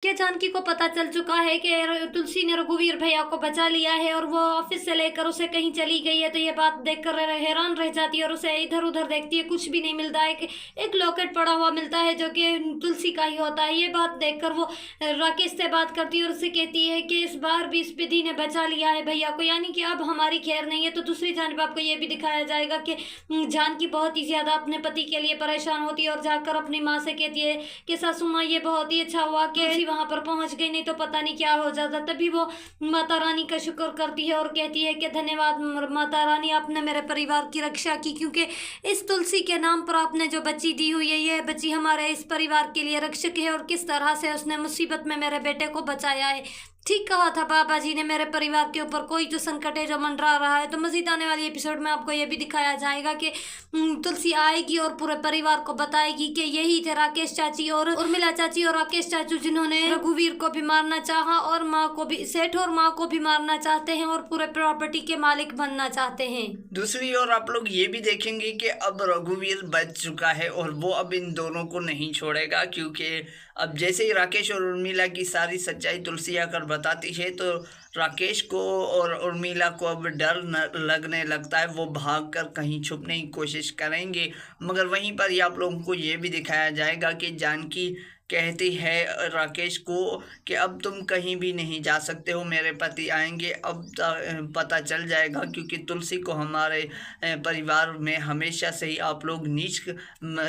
कि जानकी को पता चल चुका है कि तुलसी ने रघुवीर भैया को बचा लिया है और वो ऑफिस से लेकर उसे कहीं चली गई है। तो ये बात देखकर हैरान रह जाती है और उसे इधर उधर देखती है, कुछ भी नहीं मिलता है। एक लॉकेट पड़ा हुआ मिलता है जो कि तुलसी का ही होता है। ये बात देखकर वो राकेश से बात करती है और उसे कहती है कि इस बार भी इस विधि ने बचा लिया है भैया को, यानी कि अब हमारी खैर नहीं है। तो दूसरी जानब आपको ये भी दिखाया जाएगा कि जानकी बहुत ही ज्यादा अपने पति के लिए परेशान होती है और जाकर अपनी माँ से कहती है कि सासू माँ ये बहुत ही अच्छा हुआ कि वहां पर पहुंच गई, नहीं तो पता नहीं क्या हो जाता। तभी वो माता रानी का शुक्र करती है और कहती है कि धन्यवाद माता रानी, आपने मेरे परिवार की रक्षा की, क्योंकि इस तुलसी के नाम पर आपने जो बच्ची दी हुई है, ये बच्ची हमारे इस परिवार के लिए रक्षक है और किस तरह से उसने मुसीबत में मेरे बेटे को बचाया है। ठीक कहा था बाबा जी ने, मेरे परिवार के ऊपर कोई जो संकट है जो मंडरा रहा है। तो मजीद आने वाली एपिसोड में आपको ये भी दिखाया जाएगा कि तुलसी आएगी और पूरे परिवार को बताएगी कि यही थे राकेश चाची और उर्मिला चाची और राकेश चाचू, जिन्होंने रघुवीर को भी मारना चाहा और माँ को भी, सेठ और माँ को भी मारना चाहते हैं और पूरे प्रॉपर्टी के मालिक बनना चाहते हैं। दूसरी ओर आप लोग ये भी देखेंगे कि अब रघुवीर बच चुका है और वो अब इन दोनों को नहीं छोड़ेगा, क्योंकि अब जैसे ही राकेश और उर्मिला की सारी सच्चाई तुलसी आकर बताती है तो राकेश को और उर्मिला को अब डर लगने लगता है। वो भागकर कहीं छुपने की कोशिश करेंगे, मगर वहीं पर ही आप लोगों को ये भी दिखाया जाएगा कि जानकी कहती है राकेश को कि अब तुम कहीं भी नहीं जा सकते हो, मेरे पति आएंगे, अब पता चल जाएगा, क्योंकि तुलसी को हमारे परिवार में हमेशा से ही आप लोग नीच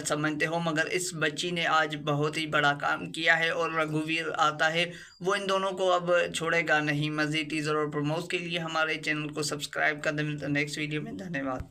समझते हो, मगर इस बच्ची ने आज बहुत ही बड़ा काम किया है और रघुवीर आता है, वो इन दोनों को अब छोड़ेगा नहीं। मज़ीद टीज़र और प्रोमोस के लिए हमारे चैनल को सब्सक्राइब कर दें। नेक्स्ट वीडियो में धन्यवाद।